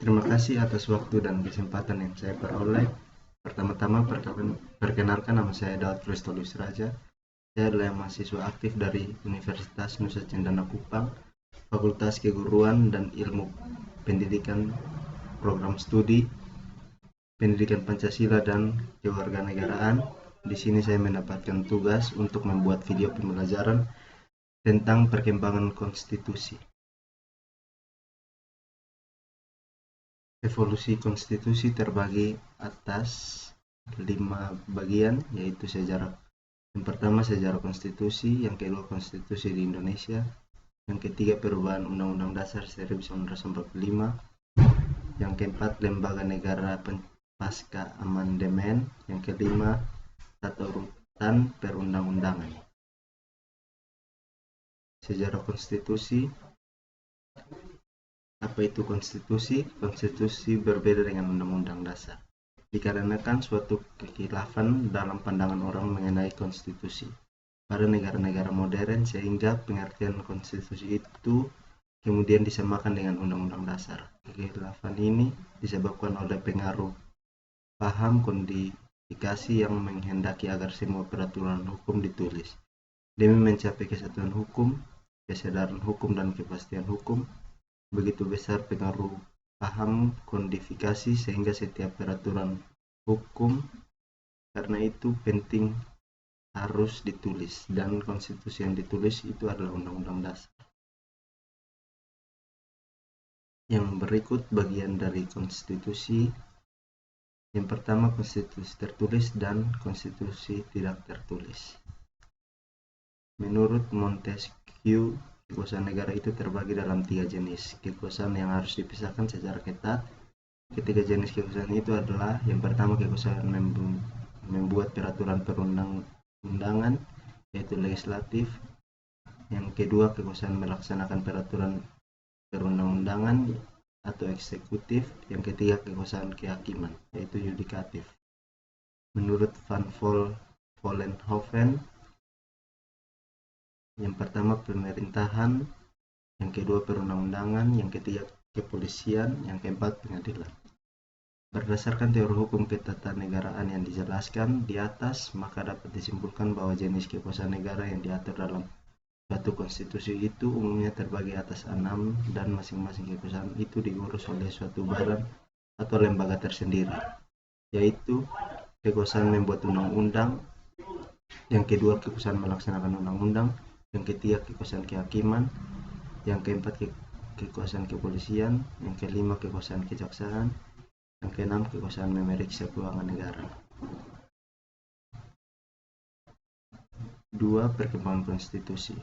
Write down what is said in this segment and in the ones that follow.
Terima kasih atas waktu dan kesempatan yang saya peroleh. Pertama-tama perkenalkan, nama saya Daud Kristolus Raja. Saya adalah mahasiswa aktif dari Universitas Nusa Cendana Kupang, Fakultas Keguruan dan Ilmu Pendidikan, Program Studi Pendidikan Pancasila dan Kewarganegaraan. Di sini saya mendapatkan tugas untuk membuat video pembelajaran tentang perkembangan konstitusi. Evolusi konstitusi terbagi atas 5 bagian, yaitu sejarah. Yang pertama sejarah konstitusi, yang kedua konstitusi di Indonesia, yang ketiga perubahan Undang-Undang Dasar 1945, yang keempat lembaga negara pasca amandemen, yang kelima tata urutan perundang-undangan. Sejarah konstitusi. Apa itu konstitusi? Konstitusi berbeda dengan undang-undang dasar, dikarenakan suatu kekhilafan dalam pandangan orang mengenai konstitusi pada negara-negara modern, sehingga pengertian konstitusi itu kemudian disamakan dengan undang-undang dasar. Kekhilafan ini disebabkan oleh pengaruh paham kodifikasi yang menghendaki agar semua peraturan hukum ditulis demi mencapai kesatuan hukum, kesadaran hukum, dan kepastian hukum. Begitu besar pengaruh paham kodifikasi sehingga setiap peraturan hukum karena itu penting harus ditulis, dan konstitusi yang ditulis itu adalah undang-undang dasar. Yang berikut bagian dari konstitusi. Yang pertama konstitusi tertulis dan konstitusi tidak tertulis. Menurut Montesquieu, kekuasaan negara itu terbagi dalam 3 jenis kekuasaan yang harus dipisahkan secara ketat. Ketiga jenis kekuasaan itu adalah: yang pertama kekuasaan membuat peraturan perundang-undangan, yaitu legislatif; yang kedua kekuasaan melaksanakan peraturan perundang-undangan atau eksekutif; yang ketiga kekuasaan kehakiman, yaitu yudikatif. Menurut Van Vollenhoven, yang pertama pemerintahan, yang kedua perundang-undangan, yang ketiga kepolisian, yang keempat pengadilan. Berdasarkan teori hukum ketatanegaraan yang dijelaskan di atas, maka dapat disimpulkan bahwa jenis kekuasaan negara yang diatur dalam suatu konstitusi itu umumnya terbagi atas 6, dan masing-masing kekuasaan itu diurus oleh suatu badan atau lembaga tersendiri, yaitu kekuasaan membuat undang-undang, yang kedua kekuasaan melaksanakan undang-undang, yang ketiga kekuasaan kehakiman, yang keempat kekuasaan kepolisian, yang kelima kekuasaan kejaksaan, yang keenam kekuasaan memeriksa keuangan negara. 2. Perkembangan konstitusi.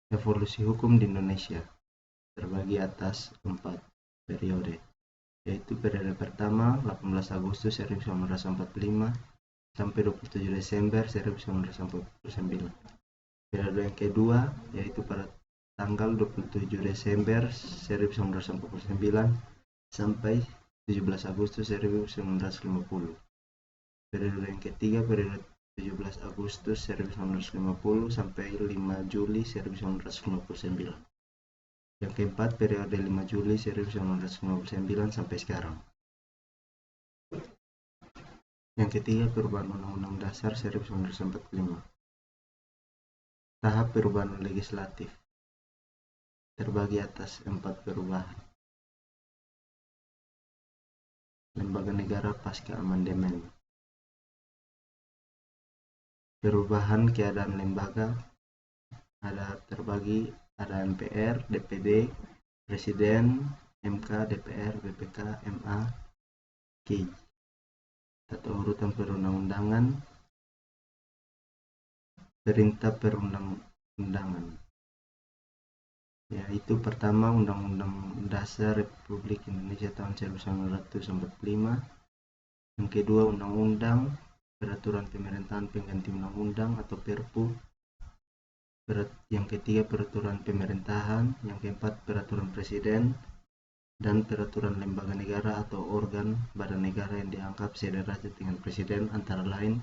Evolusi hukum di Indonesia terbagi atas 4 periode, yaitu periode pertama 18 Agustus 1945 sampai 27 Desember 1949. Periode yang kedua yaitu pada tanggal 27 Desember 1949 sampai 17 Agustus 1950. Periode yang ketiga periode 17 Agustus 1950 sampai 5 Juli 1959. Yang keempat periode 5 Juli 1959 sampai sekarang. Yang ketiga perubahan Undang-Undang Dasar 1945. Tahap perubahan legislatif terbagi atas 4 perubahan. Lembaga negara pasca amandemen. Perubahan keadaan lembaga ada MPR, DPD, Presiden, MK, DPR, BPK, MA, KI. Tata urutan perundang-undangan. Perintah perundang-undangan, yaitu pertama Undang-Undang Dasar Republik Indonesia tahun 1945, yang kedua Undang-Undang Peraturan Pemerintahan Pengganti Undang-Undang atau Perpu, yang ketiga Peraturan Pemerintahan, yang keempat Peraturan Presiden, dan Peraturan Lembaga Negara atau organ badan negara yang dianggap sederajat dengan Presiden, antara lain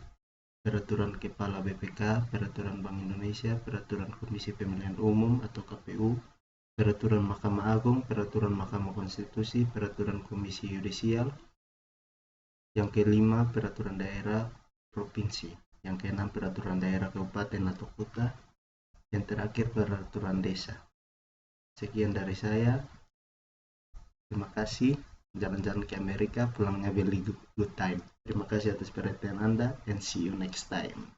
Peraturan Kepala BPK, Peraturan Bank Indonesia, Peraturan Komisi Pemilihan Umum atau KPU, peraturan Mahkamah Agung, peraturan Mahkamah Konstitusi, peraturan Komisi Yudisial. Yang kelima, peraturan daerah provinsi. Yang keenam, peraturan daerah kabupaten atau kota. Yang terakhir, peraturan desa. Sekian dari saya. Terima kasih. Jalan-jalan ke Amerika, pulangnya very good time. Terima kasih atas perhatian Anda, and see you next time.